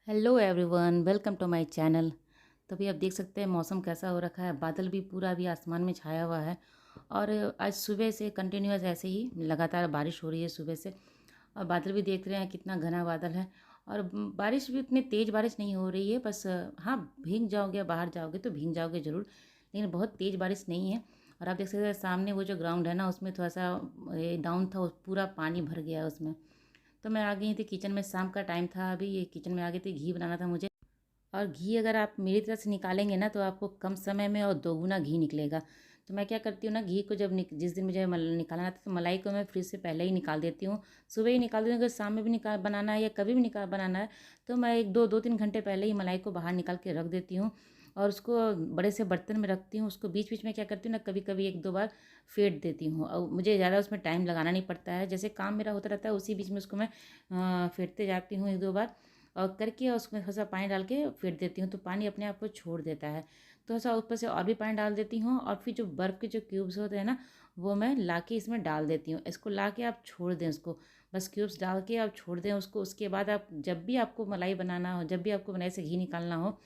Hello everyone, welcome to my channel. तो अभी आप देख सकते हैं मौसम कैसा हो रखा है। बादल भी पूरा भी आसमान में छाया हुआ है। और आज सुबह से कंटिन्यूअस ऐसे ही लगातार बारिश हो रही है सुबह से। और बादल भी देख रहे हैं कितना घना बादल है। और बारिश भी उतनी तेज़ बारिश नहीं हो रही है, बस हाँ, भीग जाओगे, बाहर जाओगे तो भीग जाओगे ज़रूर, लेकिन बहुत तेज़ बारिश नहीं है। और आप देख सकते हैं सामने वो जो ग्राउंड है ना, उसमें थोड़ा सा डाउन था, पूरा पानी भर गया उसमें। तो मैं आ गई थी किचन में, शाम का टाइम था, अभी ये किचन में आ गई थी, घी बनाना था मुझे। और घी अगर आप मेरी तरफ से निकालेंगे ना तो आपको कम समय में और दोगुना घी निकलेगा। तो मैं क्या करती हूँ ना, घी को जब जिस दिन मुझे निकालना था तो मलाई को मैं फ्रिज से पहले ही निकाल देती हूँ। सुबह ही निकाल देती हूँ, अगर शाम में भी निकाल बनाना है या कभी भी निकाल बनाना है तो मैं एक दो दो तीन घंटे पहले ही मलाई को बाहर निकाल के रख देती हूँ। और उसको बड़े से बर्तन में रखती हूँ। उसको बीच बीच में क्या करती हूँ ना, कभी कभी एक दो बार फेंट देती हूँ। और मुझे ज़्यादा उसमें टाइम लगाना नहीं पड़ता है, जैसे काम मेरा होता रहता है उसी बीच में उसको मैं फेंटते जाती हूँ एक दो बार। और करके और उसमें थोड़ा सा पानी डाल के फेंट देती हूँ तो पानी अपने आप को छोड़ देता है। तो ऐसा ऊपर से और भी पानी डाल देती हूँ और फिर जो बर्फ़ के जो क्यूब्स होते हैं ना, वो मैं ला के इसमें डाल देती हूँ। इसको ला के आप छोड़ दें उसको, बस क्यूब्स डाल के आप छोड़ दें उसको। उसके बाद आप जब भी आपको मलाई बनाना हो, जब भी आपको मलाई से घी निकालना हो,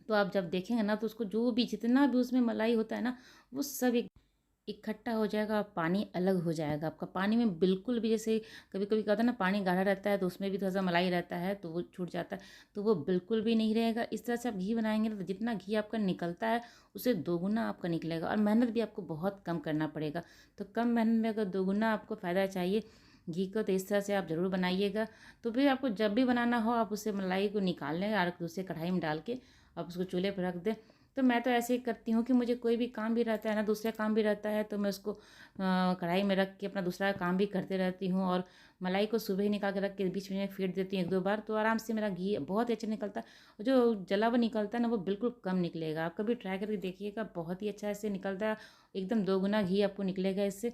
तो आप जब देखेंगे ना तो उसको जो भी जितना भी उसमें मलाई होता है ना, वो सब इकट्ठा हो जाएगा और पानी अलग हो जाएगा आपका। पानी में बिल्कुल भी, जैसे कभी कभी क्या होता है ना, पानी गाढ़ा रहता है तो उसमें भी थोड़ा सा मलाई रहता है तो वो छूट जाता है, तो वो बिल्कुल भी नहीं रहेगा। इस तरह से आप घी बनाएंगे ना तो जितना घी आपका निकलता है उससे दोगुना आपका निकलेगा। और मेहनत भी आपको बहुत कम करना पड़ेगा। तो कम मेहनत में अगर दोगुना आपको फ़ायदा चाहिए घी को, तो इस तरह से आप ज़रूर बनाइएगा। तो फिर आपको जब भी बनाना हो आप उसे मलाई को निकाल लें और दूसरे कढ़ाई में डाल के आप उसको चूल्हे पर रख दें। तो मैं तो ऐसे ही करती हूँ कि मुझे कोई भी काम भी रहता है ना, दूसरा काम भी रहता है, तो मैं उसको कढ़ाई में रख के अपना दूसरा काम भी करते रहती हूँ। और मलाई को सुबह ही निकाल के रख के बीच में फेंट देती हूँ एक दो बार, तो आराम से मेरा घी बहुत ही अच्छा निकलता है। और जो जला हुआ निकलता है ना, वो बिल्कुल कम निकलेगा। आप कभी ट्राई करके देखिएगा, बहुत ही अच्छा ऐसे निकलता है। एकदम दोगुना घी आपको निकलेगा इससे।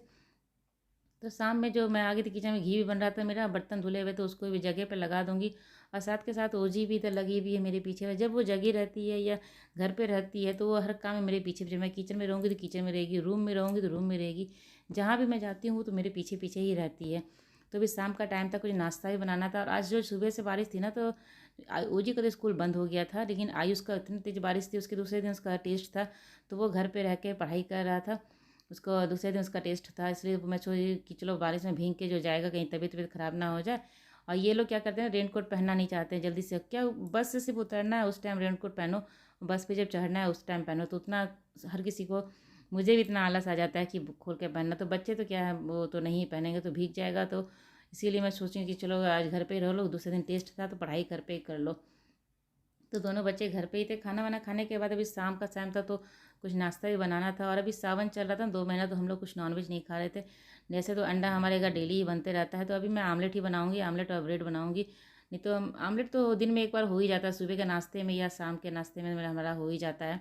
तो शाम में जो मैं आ गई थी किचन में, घी भी बन रहा था, मेरा बर्तन धुले हुए तो उसको भी जगह पे लगा दूंगी। और साथ के साथ ओजी भी तो लगी हुई है मेरे पीछे। जब वो जगी रहती है या घर पे रहती है तो वो हर काम में मेरे पीछे पीछे, मैं किचन में रहूँगी तो किचन में रहेगी, रूम में रहूँगी तो रूम में रहेगी, जहाँ भी मैं जाती हूँ तो मेरे पीछे पीछे ही रहती है। तो अभी शाम का टाइम था, कुछ नाश्ता भी बनाना था। और आज जो सुबह से बारिश थी ना, तो ओजी का तो स्कूल बंद हो गया था, लेकिन आयुष का इतनी तेज़ बारिश थी, उसके दूसरे दिन उसका टेस्ट था, तो वो घर पे रह के पढ़ाई कर रहा था। उसको दूसरे दिन उसका टेस्ट था, इसलिए मैं सोची कि चलो बारिश में भीग के जो जाएगा कहीं तबीयत तबीयत ख़राब ना हो जाए। और ये लोग क्या करते हैं, रेन कोट पहनना नहीं चाहते हैं जल्दी से। क्या बस से सिर्फ उतरना है उस टाइम रेन कोट पहनो, बस पे जब चढ़ना है उस टाइम पहनो, तो उतना हर किसी को, मुझे भी इतना आलस आ जाता है कि खोल के पहनना। तो बच्चे तो क्या है, वो तो नहीं पहनेंगे तो भीग जाएगा। तो इसीलिए मैं सोची कि चलो आज घर पे ही रह लो, दूसरे दिन टेस्ट था तो पढ़ाई घर पे ही कर लो। तो दोनों बच्चे घर पे ही थे। खाना वाना खाने के बाद अभी शाम का टाइम था तो कुछ नाश्ता भी बनाना था। और अभी सावन चल रहा था, 2 महीना तो हम लोग कुछ नॉनवेज नहीं खा रहे थे। जैसे तो अंडा हमारे घर डेली ही बनते रहता है, तो अभी मैं आमलेट ही बनाऊंगी, आमलेट और ब्रेड बनाऊंगी। नहीं तो आमलेट तो दिन में एक बार हो ही जाता है, सुबह के नाश्ते में या शाम के नाश्ते में मेरा हमारा हो ही जाता है।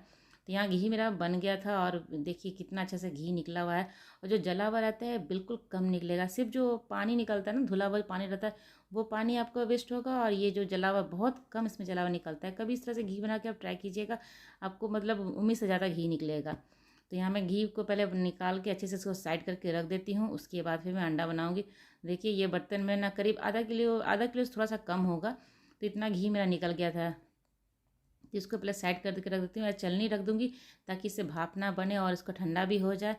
तो यहाँ घी मेरा बन गया था और देखिए कितना अच्छा से घी निकला हुआ है। और जो जला हुआ रहता है बिल्कुल कम निकलेगा, सिर्फ जो पानी निकलता है ना, धुला हुआ पानी रहता है, वो पानी आपका वेस्ट होगा। और ये जो जला हुआ बहुत कम इसमें जला हुआ निकलता है। कभी इस तरह से घी बना के आप ट्राई कीजिएगा, आपको मतलब उम्मीद से ज़्यादा घी निकलेगा। तो यहाँ मैं घी को पहले निकाल के अच्छे से इसको साइड करके रख देती हूँ, उसके बाद फिर मैं अंडा बनाऊँगी। देखिए ये बर्तन में ना करीब आधा किलो से थोड़ा सा कम होगा, तो इतना घी मेरा निकल गया था। तो इसको पहले साइड कर के रख देती हूँ या चलनी रख दूँगी, ताकि इससे भाप ना बने और इसको ठंडा भी हो जाए।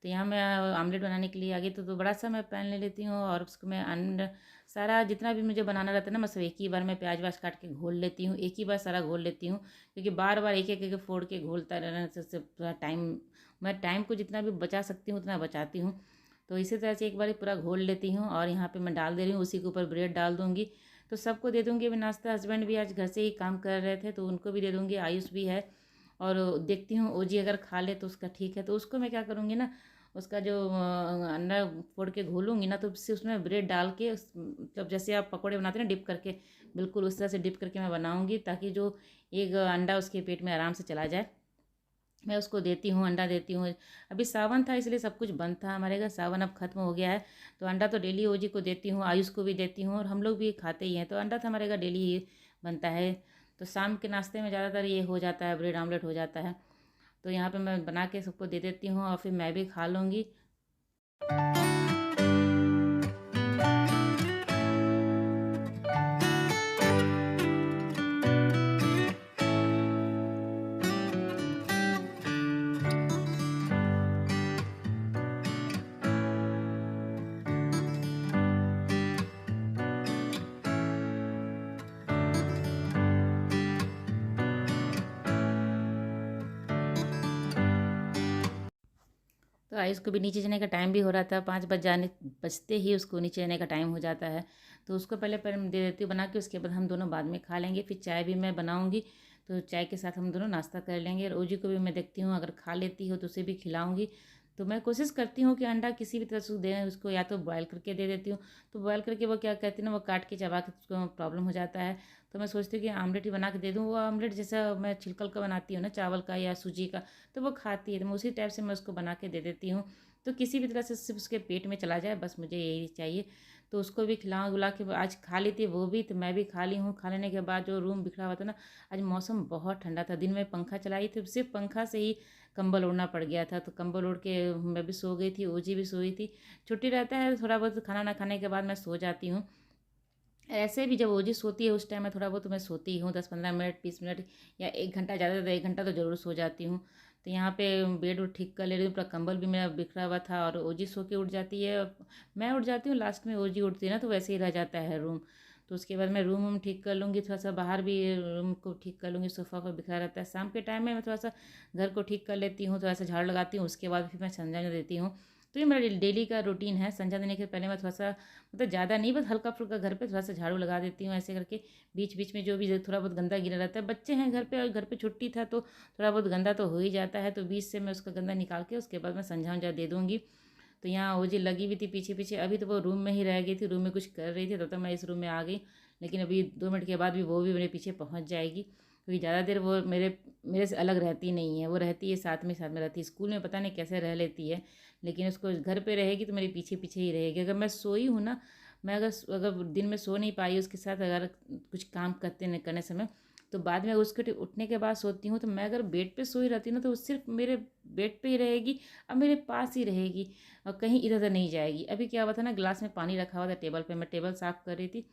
तो यहाँ मैं आमलेट बनाने के लिए आ गई, तो बड़ा सा मैं पैन ले लेती हूँ और उसको मैं सारा जितना भी मुझे बनाना रहता है ना, मैं सब एक ही बार में प्याज व्याज काट के घोल लेती हूँ, एक ही बार सारा घोल लेती हूँ। क्योंकि बार बार एक एक एक फोड़ के घोलता रहने से पूरा टाइम, मैं टाइम को जितना भी बचा सकती हूँ उतना बचाती हूँ। तो इसी तरह से एक बार पूरा घोल लेती हूँ और यहाँ पे मैं डाल दे रही हूँ, उसी के ऊपर ब्रेड डाल दूँगी। तो सबको दे दूँगी अभी नाश्ता। हस्बैंड भी आज घर से ही काम कर रहे थे तो उनको भी दे दूँगी, आयुष भी है। और देखती हूँ ओजी अगर खा ले तो उसका ठीक है। तो उसको मैं क्या करूँगी ना, उसका जो अंडा फोड़ के घोलूँगी ना, तो उससे उसमें ब्रेड डाल के मतलब जैसे आप पकौड़े बनाते हैं ना डिप करके, बिल्कुल उस तरह से डिप करके मैं बनाऊँगी, ताकि जो एक अंडा उसके पेट में आराम से चला जाए। मैं उसको देती हूँ, अंडा देती हूँ। अभी सावन था इसलिए सब कुछ बंद था हमारे घर, सावन अब खत्म हो गया है। तो अंडा तो डेली ओजी को देती हूँ, आयुष को भी देती हूँ, और हम लोग भी खाते ही हैं। तो अंडा तो हमारे घर डेली ही बनता है। तो शाम के नाश्ते में ज़्यादातर ये हो जाता है, ब्रेड आमलेट हो जाता है। तो यहाँ पे मैं बना के सबको दे देती हूँ और फिर मैं भी खा लूँगी। तो आयुष को भी नीचे जाने का टाइम भी हो रहा था, 5 बजते ही उसको नीचे जाने का टाइम हो जाता है। तो उसको पहले दे देती हूँ बना के, उसके बाद हम दोनों बाद में खा लेंगे। फिर चाय भी मैं बनाऊँगी, तो चाय के साथ हम दोनों नाश्ता कर लेंगे। और ओजी को भी मैं देखती हूँ, अगर खा लेती हो तो उसे भी खिलाऊँगी। तो मैं कोशिश करती हूँ कि अंडा किसी भी तरह से दें उसको, या तो बॉयल करके दे देती हूँ। तो बॉयल करके वो क्या कहती है ना, वो काट के चबा के उसको प्रॉब्लम हो जाता है। तो मैं सोचती हूँ कि आमलेट ही बना के दे दूँ। वो आमलेट जैसा मैं छिलकल का बनाती हूँ ना, चावल का या सूजी का, तो वो खाती है। तो मैं उसी टाइप से मैं उसको बना के दे देती हूँ। तो किसी भी तरह से सिर्फ उसके पेट में चला जाए, बस मुझे यही चाहिए। तो उसको भी खिला उला के आज खा ली थी वो भी, तो मैं भी खा ली हूँ। खा लेने के बाद जो रूम बिखरा हुआ था ना, आज मौसम बहुत ठंडा था। दिन में पंखा चलाई थी, सिर्फ पंखा से ही कंबल ओढ़ना पड़ गया था। तो कंबल ओढ़ के मैं भी सो गई थी, ओजी भी सोई थी। छुट्टी रहता है, थोड़ा बहुत खाना ना खाने के बाद मैं सो जाती हूँ। ऐसे भी जब ओजी सोती है उस टाइम में थोड़ा बहुत मैं सोती हूँ, 10-15 मिनट, 20 मिनट या 1 घंटा, ज़्यादा तो 1 घंटा तो ज़रूर सो जाती हूँ। तो यहाँ पे बेड उड ठीक कर ले रही हूँ, पूरा कंबल भी मेरा बिखरा हुआ था। और ओजी सो के उठ जाती है, मैं उठ जाती हूँ लास्ट में, ओजी उठती है ना, तो वैसे ही रह जाता है रूम। तो उसके बाद मैं रूम वूम ठीक कर लूँगी, थोड़ा सा बाहर भी रूम को ठीक कर लूँगी, सोफ़ा पर बिखरा रहता है। शाम के टाइम में मैं थोड़ा सा घर को ठीक कर लेती हूँ, थोड़ा सा झाड़ लगाती हूँ, उसके बाद फिर मैं संजा देती हूँ। तो ये मेरा डेली का रूटीन है। संजा देने के पहले मैं थोड़ा सा, मतलब ज़्यादा नहीं, बस हल्का फुल्का घर पे थोड़ा सा झाड़ू लगा देती हूँ ऐसे करके। बीच बीच में जो भी थोड़ा बहुत गंदा गिरा रहता है, बच्चे हैं घर पे और घर पे छुट्टी था, तो थोड़ा बहुत गंदा तो हो ही जाता है। तो बीच से मैं उसका गंदा निकाल के उसके बाद मैं संझा उंझा दे दूँगी। तो यहाँ ओजी लगी हुई थी पीछे पीछे, अभी तो वो रूम में ही रह गई थी, रूम में कुछ कर रही थी, तब तक मैं इस रूम में आ गई। लेकिन अभी 2 मिनट के बाद भी वो भी मेरे पीछे पहुँच जाएगी, क्योंकि ज़्यादा देर वो मेरे मेरे से अलग रहती नहीं है। वो रहती है साथ में रहती है। स्कूल में पता नहीं कैसे रह लेती है, लेकिन उसको घर पे रहेगी तो मेरे पीछे पीछे ही रहेगी। अगर मैं सोई हूँ ना, मैं अगर दिन में सो नहीं पाई उसके साथ, अगर कुछ काम करने समय, तो बाद में उसके उठने के बाद सोती हूँ, तो मैं अगर बेड पे सोई रहती हूँ ना, तो वो सिर्फ मेरे बेड पे ही रहेगी और मेरे पास ही रहेगी, और कहीं इधर उधर नहीं जाएगी। अभी क्या हुआ था ना, गिलास में पानी रखा हुआ था टेबल पे, मैं टेबल साफ़ कर रही थी,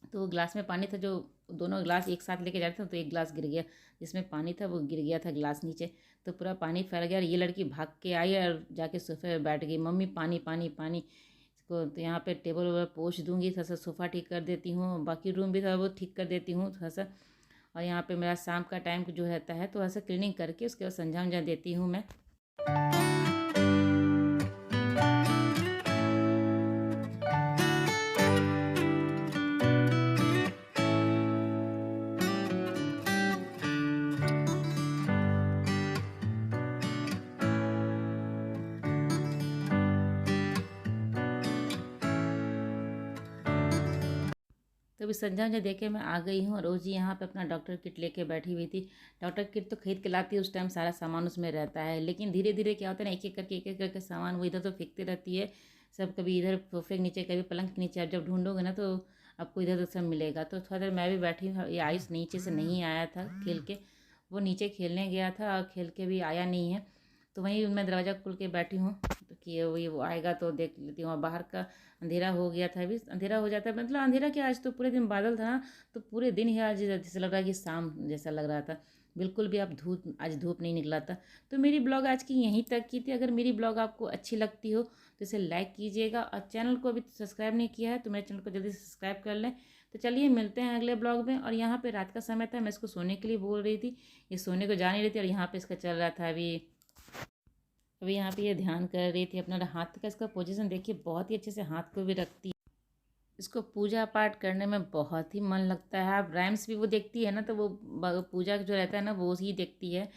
तो गिलास में पानी था, जो दोनों गिलास एक साथ लेके जा रहे थे, तो एक गिलास गिर गया, जिसमें पानी था वो गिर गया था गिलास नीचे। तो पूरा पानी फैल गया, और ये लड़की भाग के आई और जाके सोफे पे बैठ गई, मम्मी पानी पानी पानी। इसको तो यहाँ पे टेबल वेबल पोंछ दूंगी, थोड़ा सा सोफ़ा ठीक कर देती हूँ, बाकी रूम भी थोड़ा बहुत ठीक कर देती हूँ थोड़ा सा। और यहाँ पे मेरा शाम का टाइम जो रहता है, तो ऐसा क्लीनिंग करके उसके बाद संझा उंझा देती हूँ मैं। तो अभी संध्या मुझे देखे मैं आ गई हूँ, रोज़ ही यहाँ पे अपना डॉक्टर किट लेके बैठी हुई थी। डॉक्टर किट तो खरीद के लाती है, उस टाइम सारा सामान उसमें रहता है, लेकिन धीरे धीरे क्या होता है ना, एक एक करके सामान वो इधर तो फेंकते रहती है सब, कभी इधर सोफे के नीचे, कभी पलंग के नीचे। आप जब ढूंढोगे ना, तो आपको इधर उधर सब मिलेगा। तो थोड़ा देर मैं भी बैठी हूँ, ये आयुष नीचे से नहीं आया था खेल के, वो नीचे खेलने गया था और खेल के भी आया नहीं है। तो वहीं मैं दरवाज़ा खोल के बैठी हूँ, तो कि वो आएगा तो देख लेती हूँ। और बाहर का अंधेरा हो गया था, अभी अंधेरा हो जाता है, मतलब अंधेरा क्या, आज तो पूरे दिन बादल था ना, तो पूरे दिन ही आज जैसे लग रहा है कि शाम जैसा लग रहा था। बिल्कुल भी अब आज धूप नहीं निकला था। तो मेरी ब्लॉग आज की यहीं तक की थी। अगर मेरी ब्लॉग आपको अच्छी लगती हो तो इसे लाइक कीजिएगा, और चैनल को अभी सब्सक्राइब नहीं किया है तो मेरे चैनल को जल्दी से सब्सक्राइब कर लें। तो चलिए मिलते हैं अगले ब्लॉग में। और यहाँ पे रात का समय था, मैं इसको सोने के लिए बोल रही थी, ये सोने को जा नहीं रही थी, और यहाँ पे इसका चल रहा था अभी। अभी यहाँ पे ये ध्यान कर रही थी अपना हाथ का, इसका पोजीशन देखिए, बहुत ही अच्छे से हाथ को भी रखती है। इसको पूजा पाठ करने में बहुत ही मन लगता है। आप राइम्स भी वो देखती है ना, तो वो पूजा जो रहता है ना, वो ही देखती है।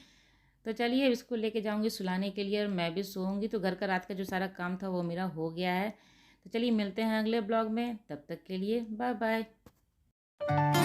तो चलिए इसको लेके जाऊंगी सुलाने के लिए, और मैं भी सोऊंगी। तो घर का रात का जो सारा काम था वो मेरा हो गया है। तो चलिए मिलते हैं अगले ब्लॉग में, तब तक के लिए बाय बाय।